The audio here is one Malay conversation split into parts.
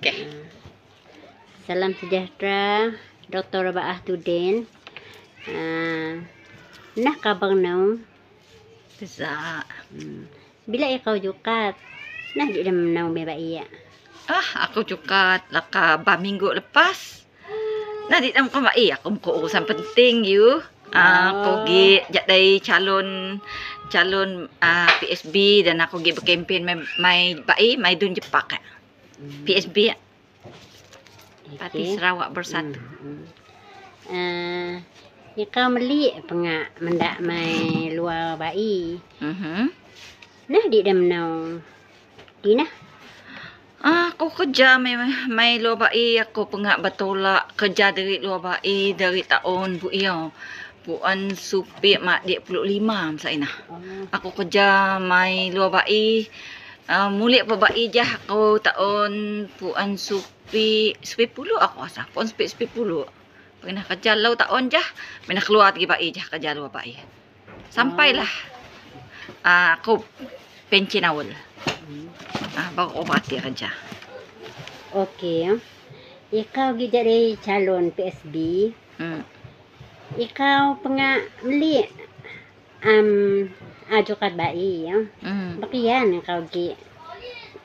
Oke. Salam sejahtera, Dr. Baah Tudin. Nah kabang nau. Bisa. Bila ikaw jukat, nah di dalam nau beba iya. Aku juga laka 2 minggu lepas. Nah, di dalam kau aku mau urusan penting you. Aku gi jadi calon PSB dan aku gi berkempen mai dun Jepak. PSB Parti Sarawak Bersatu. Ikaw meli penga mendak mai luar bai. Nah di dalam nau. Dina. Aku kerja mai luar bai, aku pengak betolak kerja dari luar bai dari tahun bu iyo. Puan supir mak dia 25 masa ina. Aku kerja mai luar bai. Mulik pa bai jah aku tahun puan supir 10 aku rasa. Puan supir 10. Pernah kerja lau tahun jah, pernah keluar pergi bai jah kerja luar bai. Sampailah aku pension awal. Baru berhenti kerja. Okey. Ikaw gi jadi calon PSB. Ikaw penga meli ajukat bai ya. Bakian ikaw gi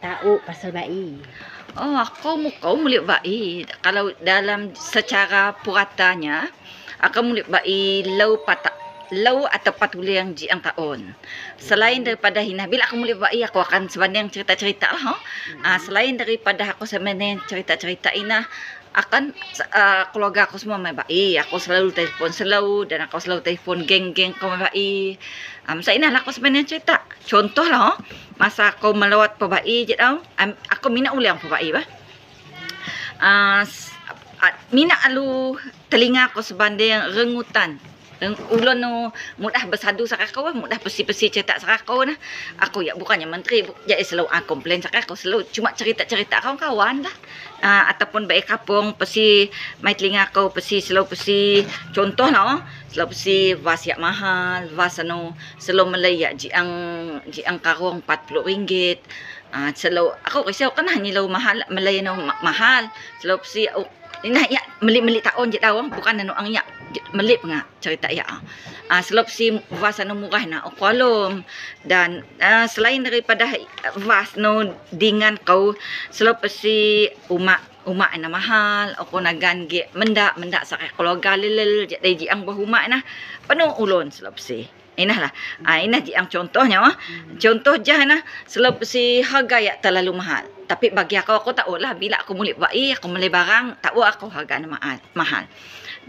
tahu pasal bai. Aku mau mulik bai. Kalau dalam secara puratanya, aku mulik bai lau atau patuli yang jiang tahun. Selain daripada hina, bila aku mulik bai, aku akan sebenarnya cerita-cerita lah. Selain daripada aku sebenarnya cerita-cerita ina, akan keluarga aku semua mai bai. Aku selalu telefon dan aku selalu telefon geng-geng kau mai bai. Masa ina lah aku sebenarnya cerita. Contoh lah, masa aku melawat pe bai je tau. Aku minat ulang pe bai bah. Minat alu telinga aku sebanding rengutan. Ulun nu mudah bersadu sarakau, mudah pesi-pesi cerita sarakau nah. Aku ya bukannya menteri, jadi selalu komplain sarakau, selalu cuma cerita-cerita kawan-kawan dah. Ataupun baik kapung pesi mai telinga kau pesi selalu pesi contoh lah, selalu pesi vas yak mahal, vas anu selalu melayak jiang karung RM40. Selalu aku risau kan hanya lau mahal melayan mahal, selalu pesi ini ya meli tahun je tahu bukan anu ang ya meli pengak cerita ya. Selop si vas anu murah na okolom dan selain daripada vas no dengan kau selop si umak na mahal aku nagan ge mendak sakai keluarga lelel jadi ji ang bahumak na penuh ulun selop si. Inah lah. Inah yang contohnya. Contoh jah nah selop si harga ya terlalu mahal. Tapi bagi aku tahu lah bila aku mulik bai, aku beli barang, tahu aku harga mahal.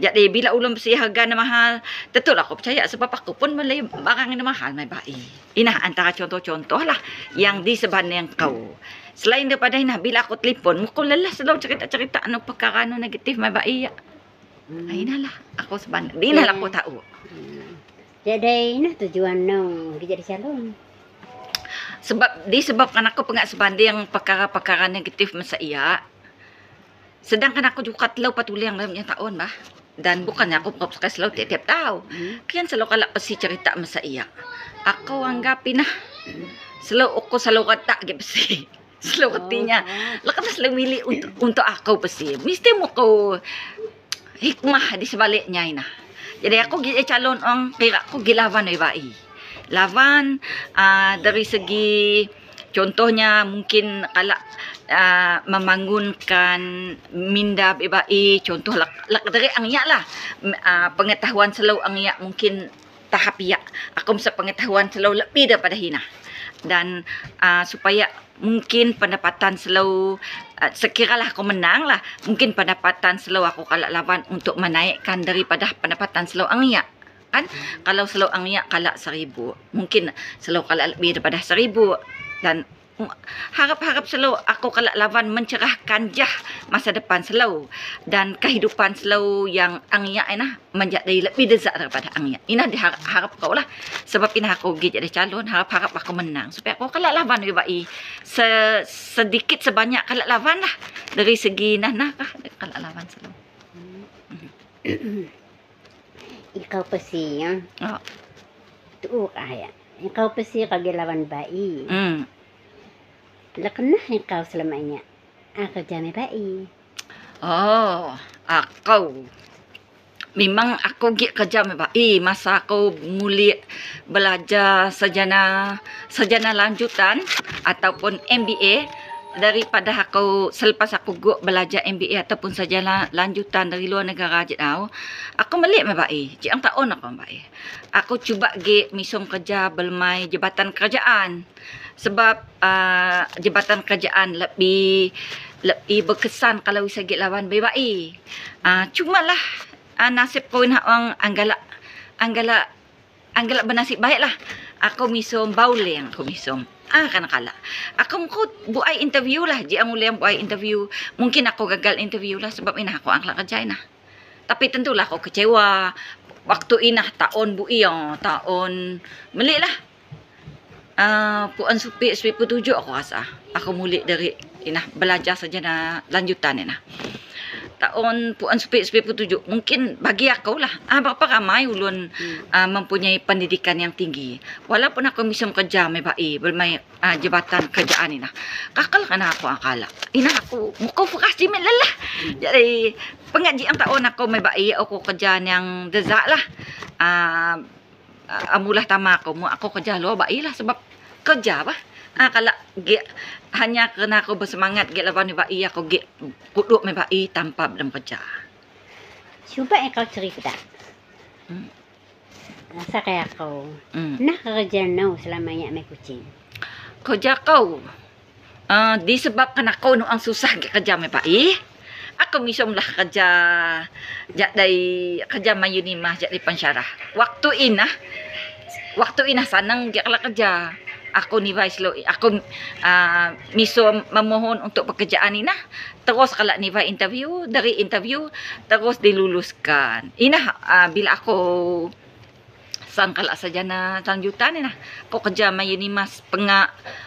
Jadi bila ulun si harga mahal, tentu aku percaya sebab aku pun beli barang yang mahal mai bai. Inah antara contoh-contoh lah yang di sebanding kau. Selain daripada inah bila aku telefon, muka lelah selalu cerita-cerita anu perkara anu negatif mai bai ya. Inah lah aku sebanding. Inah lah aku tahu. Jadi ini tujuan nau jadi calon. Sebab disebabkan aku pengak sebanding perkara-perkara negatif masa iya. Sedangkan aku juga telau patuli yang dalamnya tahun bah. Dan bukannya aku suka selalu tiap-tiap tahu. Kian selalu kalau pesi cerita masa iya. Aku anggapin nah. Aku selalu kata gitu pesi. Selalu katinya. Lekas selalu milih untuk aku pesi. Mesti mau kau hikmah di sebaliknya ini. Jadi aku calon orang kira aku gilawan bai. Lawan dari segi contohnya mungkin kalau membangunkan minda bai contoh dari angya lah pengetahuan selalu angya mungkin tahap ya aku bisa pengetahuan selalu lebih daripada hina dan supaya mungkin pendapatan selalu sekiralah aku menang lah mungkin pendapatan selalu aku kalau lawan untuk menaikkan daripada pendapatan selalu angya kan kalau selalu angya kalau 1,000 mungkin selalu kalau lebih daripada 1,000 dan harap-harap selalu aku kalau lawan mencerahkan jah masa depan selalu dan kehidupan selalu yang angya inah menjadi lebih dezak daripada angya. Inah diharap kau lah sebab inah aku jadi calon harap-harap aku menang supaya aku kalau lawan bai sedikit sebanyak kalau lawan lah dari segi nah kah kalau lawan selalu. Ikaw pesi ya. Tuh kaya. Ikaw pesi kagelawan bai. Lakenah ikaw selamanya. kerja may bai. Oh, ako. Memang aku pergi kerja memang. Masa aku mula belajar sarjana lanjutan ataupun MBA, daripada aku selepas aku belajar MBA ataupun sarjana lanjutan dari luar negara je tau, aku balik memang. Jiang tahun aku memang. Aku cuba pergi misum kerja belmai jabatan kerajaan. Sebab jabatan kerajaan lebih berkesan kalau bisa pergi lawan baik. Cumalah nasib kau nak orang anggala bernasib baik lah. Aku misum bauleng, aku misum. Kan kala. Aku buat interview lah. Dia mulai buat interview. Mungkin aku gagal interview lah sebab ini aku angkat kerja inah. Tapi tentulah aku kecewa. Waktu inah tahun tahun melik lah. Puan Supi 97 aku rasa. Aku mulai dari inah belajar sarjana lanjutan inah. Tahun Puan Supi 97 mungkin bagi aku lah berapa ramai ulun mempunyai pendidikan yang tinggi, walaupun aku misum kerja mai bai bermai jabatan kerjaan ina kakal kana aku akala ina aku muka fokus di lelah. Jadi pengaji ang tahun aku mai bai aku kerja yang dezak lah. Amulah tama aku kerja luar bai lah sebab kerja bah. Kalau hanya kerana aku bersemangat get lawan bai aku get puduk mai bai tanpa dalam kerja. Cuba kau cerita. Rasa kayak kau. Nah kerja no selama ya mai kucing. Kerja kau. Disebabkan aku nuang susah get kerja mai bai. Aku misumlah kerja dari kerja mai Unimah jadi pensyarah. Waktu inah sanang get kerja. Aku nivai slow. Aku misum memohon untuk pekerjaan ini. Terus kalau nivai interview, dari interview terus diluluskan. Ini bila aku sangkala sarjana lanjutan ini. Aku kerja mai Unimas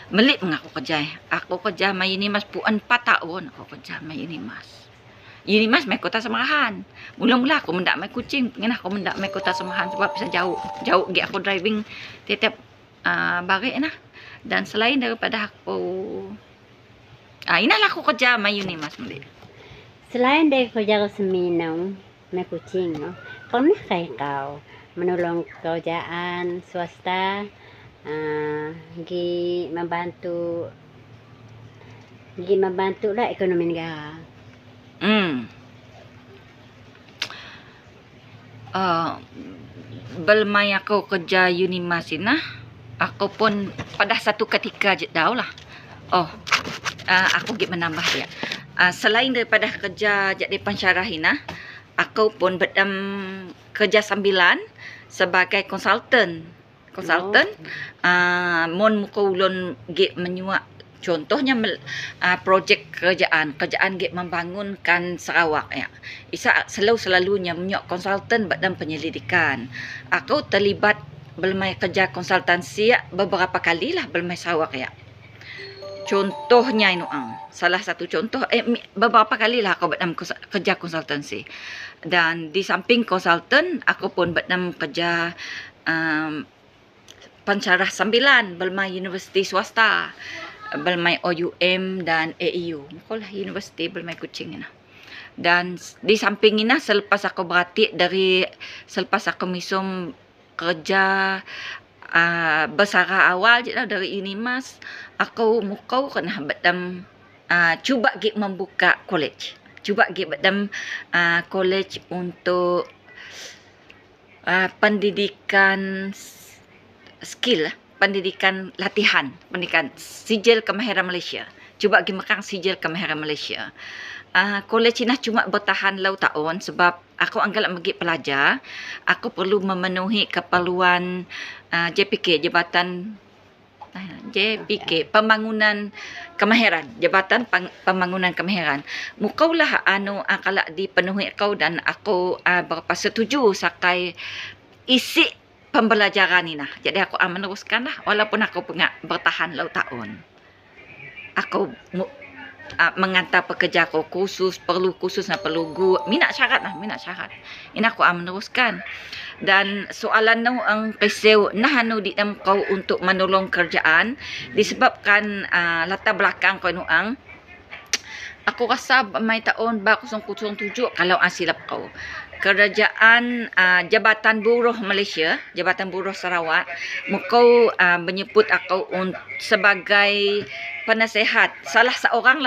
melik aku kerja. Aku kerja mai Unimas puan 4 tahun aku kerja mai Unimas. Unimas mai kota Samaran. Mula-mula aku mendak mai Kuching, pengen aku mendak mai kota Samaran sebab bisa jauh. Jauh aku driving tiap barik nah. Dan selain daripada aku inilah aku kerja mai Unimas muli. Selain dari kerja resmi no mai kucing no, pernah kayak kau menolong kerjaan swasta membantu lah ekonomi negara. Belmai aku kerja Unimas ini, aku pun pada satu ketika je tahu lah. Aku git menambah dia. Selain daripada kerja jadi pensyarah ini, aku pun berdam kerja sambilan sebagai konsultan. Mon muka ulun git menyuak. Contohnya projek kerjaan git membangunkan Sarawak ya. Isa selalunya menyuak konsultan berdam penyelidikan. Aku terlibat belmai kerja konsultansi beberapa kali lah belmai Sarawak ya. Contohnya salah satu contoh beberapa kali lah aku berdam kerja konsultansi. Dan di samping konsultan aku pun berdam kerja pensyarah sambilan belmai universiti swasta, belmai OUM dan AEU. Mukalah universiti belmai Kuching ini. Dan di samping ini selepas aku selepas aku misum kerja bersara awal je lah dari Unimas, aku mukau kena berdam cuba gig membuka college. Cuba gig berdam college untuk pendidikan skill, pendidikan latihan, pendidikan sijil kemahiran Malaysia. Cuba gig mekang sijil kemahiran Malaysia. College ini cuma bertahan lau tahun sebab aku anggap bagi pelajar, aku perlu memenuhi keperluan JPK, Pembangunan Kemahiran, Jabatan Pembangunan Kemahiran. Mukaulah kalau dipenuhi kau dan aku berapa setuju sakai isi pembelajaran ini. Jadi aku meneruskan lah walaupun aku bertahan lau tahun. Aku mengantar pekerja aku perlu minat syarat. Ini aku meneruskan. Dan soalan ang kisah di dalam kau untuk menolong kerjaan disebabkan latar belakang kau Aku rasa may taon ba 007 kalau silap kau. Kerajaan Jabatan Buruh Malaysia, Jabatan Buruh Sarawak, mukau menyebut aku sebagai penasihat, salah seorang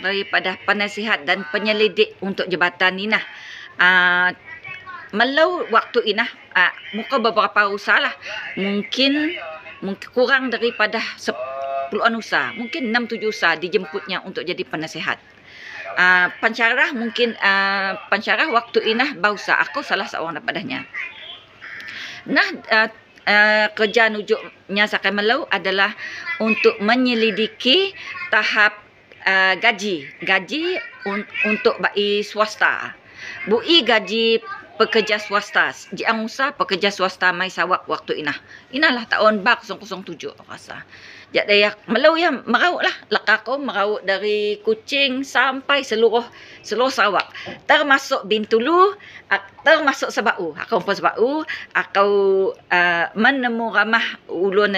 daripada penasihat dan penyelidik untuk jabatan ni nah. Malau waktu ini muka beberapa usaha lah, mungkin kurang daripada 10 usaha, mungkin 6-7 usaha dijemputnya untuk jadi penasihat. Pensyarah mungkin pensyarah waktu ini bausa aku salah seorang dapadahnya. Nah, kerja nujuknya Sakai Malau adalah untuk menyelidiki tahap gaji untuk bai swasta. Bui gaji pekerja swasta, jiang usaha pekerja swasta mai Sarawak waktu inalah tahun 007 rasa. Jadi Malau yang meraut lah, lekako meraut dari Kuching sampai seluruh Sarawak, termasuk Bintulu, termasuk Sebau. Aku pun Sebau, aku menemu ramah ulun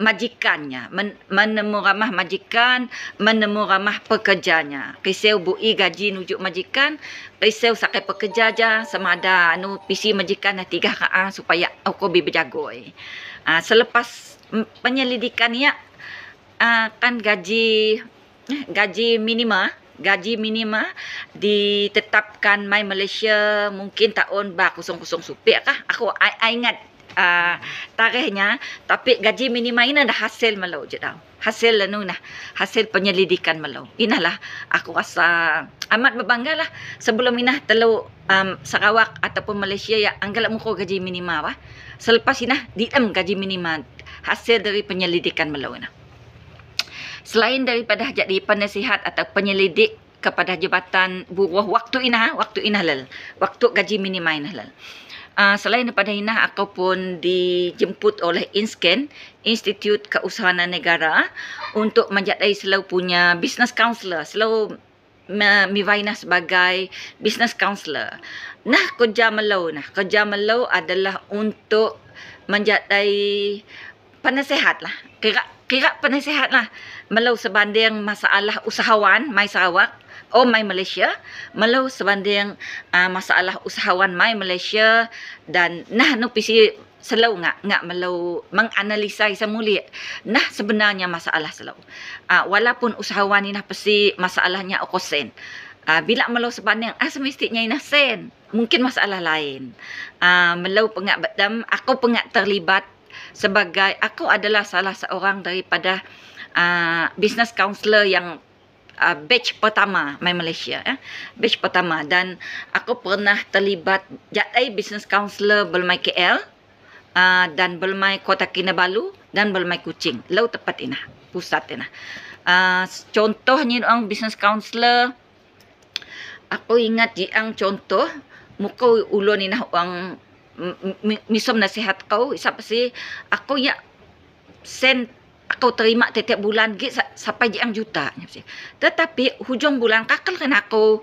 majikannya, menemu ramah majikan, menemu ramah pekerjanya. Kisau bui gaji nujuk majikan, kisau sakai pekerja aja sama ada pisi majikan 3 supaya aku berjagoi. Selepas penyelidikan ya, kan gaji minima ditetapkan mai Malaysia mungkin tahun 000 supik kah. Aku ingat tarikhnya, tapi gaji minima ini dah hasil Malau je tau. Hasil hasil penyelidikan Malau. Inalah aku rasa amat berbangga lah sebelum telu Sarawak ataupun Malaysia yang anggap muka gaji minima selepas diam gaji minima hasil dari penyelidikan Malau Selain daripada jadi penasihat atau penyelidik kepada Jabatan Buruh waktu halal, waktu gaji minima halal. Selain daripada ini, aku pun dijemput oleh INSCAN, Institut Keusahawanan Negara, untuk menjadi selalu punya business counselor, selalu miwainah sebagai business counselor. Kerja Malau adalah untuk menjadi penasihat lah, kira penasihat lah. Malau sebanding masalah usahawan mai Sarawak, mai Malaysia, Malau sebanding masalah usahawan mai Malaysia, dan pisi selalu ngak Malau menganalisa semula sebenarnya masalah selalu. Walaupun usahawan ini pasti masalahnya sen. Bila Malau sebanding semestinya ini sen, mungkin masalah lain. Malau pengak bedam, aku pengak terlibat sebagai aku adalah salah seorang daripada business counselor yang batch pertama mai Malaysia, batch pertama, dan aku pernah terlibat jadi business counselor belmai KL, dan belmai Kota Kinabalu, dan belmai Kuching. Lau tepat pusat contohnya orang business counselor, aku ingat yang contoh muka ulun orang misom nasihat kau siapa sih aku ya sen aku terima setiap bulan sampai juta. Tetapi hujung bulan kakal kena aku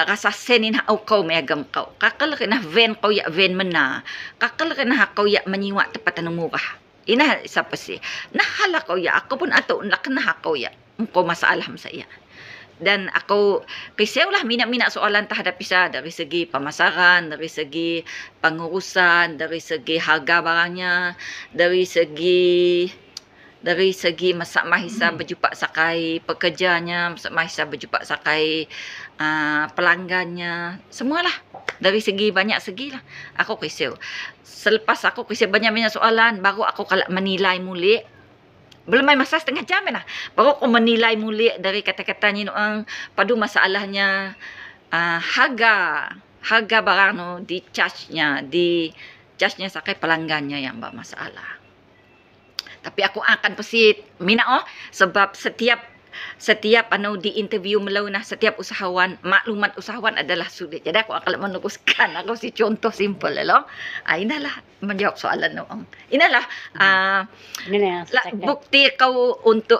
rasa senin kau meagam kau. Kakal kena van kau ya van mena. Kakal kena kau ya menyiwak tempat murah. Ina siapa sih? Hala kau ya aku pun atau nak kena kau ya. Engkau masalah saya. Dan aku kisaulah minat-minat soalan terhadap pisah dari segi pemasaran, dari segi pengurusan, dari segi harga barangnya, dari segi masak mahisa berjumpa sakai pekerjanya, masak mahisa berjumpa sakai pelanggannya, semualah dari segi banyak segi lah aku kisau. Selepas aku kisau banyak-banyak soalan, baru aku kalau menilai mulik. Belum main masa setengah jam baru aku menilai mulik dari kata-katanya orang padu masalahnya harga barang di charge-nya sakai pelanggannya yang bermasalah. Tapi aku akan pasti minat sebab setiap di interview Malau setiap usahawan, maklumat usahawan adalah sulit. Jadi aku akan meneruskan aku si contoh simple inilah menjawab soalan inilah bukti kau untuk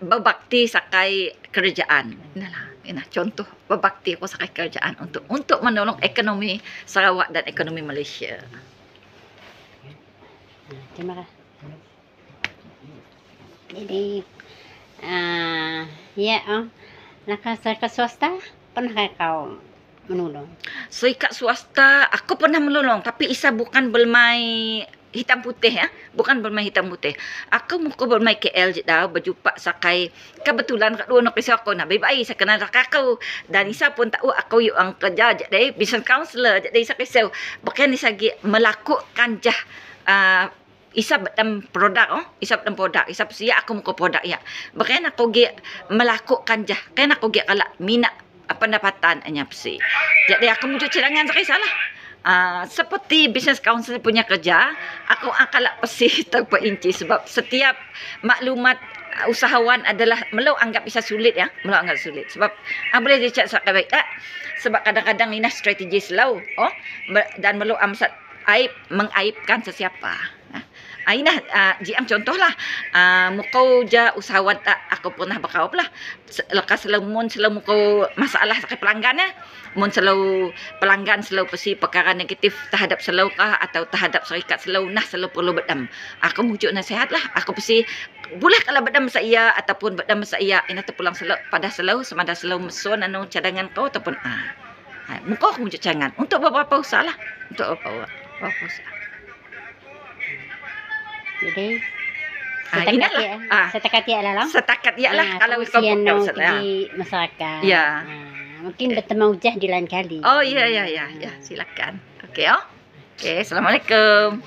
berbakti sakai kerajaan. Inilah contoh berbakti aku sakai kerajaan untuk menolong ekonomi Sarawak dan ekonomi Malaysia. Terima kasih. Jadi Ya, nakasarkas swasta, pernah kau menolong? Serikat swasta, aku pernah menolong. Tapi Isa bukan bermain hitam putih ya. Bukan bermain hitam putih. Aku muka bermain KL je dah. Berjumpa sakai. Kebetulan kat dua nak kisah aku. Nah, baik-baik saya kenal rak aku. Dan Isa pun tahu aku yang ang kerja je dah. Business counselor je dah Isa kisah. Bahkan Isa melakukan jah. Isa dalam produk Isa dalam produk Isa persia aku muka produk ya. Bahkan aku melakukan jah. Kan aku kalau minat pendapatan hanya persi. Jadi aku muncul cadangan sekali salah. Seperti business counsel punya kerja, aku akan persi tanpa inci sebab setiap maklumat usahawan adalah melo anggap bisa sulit ya, melo anggap sulit sebab boleh dicak sangat baik tak? Sebab kadang-kadang ini strategi slow dan melo amsat mengaibkan sesiapa. Inah GM contohlah mukau ja usahawan tak aku pernah berkau lah lekas selamun mukau masalah sakit pelanggan mun selalu pelanggan selalu pesi perkara negatif terhadap selalu kah atau terhadap syarikat selalu perlu bedam aku mujuk nasihat lah aku pesi boleh kalau bedam saya ataupun bedam saya ina terpulang selalu pada selalu semada selalu meson anu cadangan kau ataupun mukau aku mujuk jangan untuk beberapa usaha lah untuk beberapa usaha. Jadi setakat setakat ya lah kalau kau di masyarakat. Ya. Mungkin bertemu ujah di lain kali. Oh iya, silakan. Oke, Oke, assalamualaikum.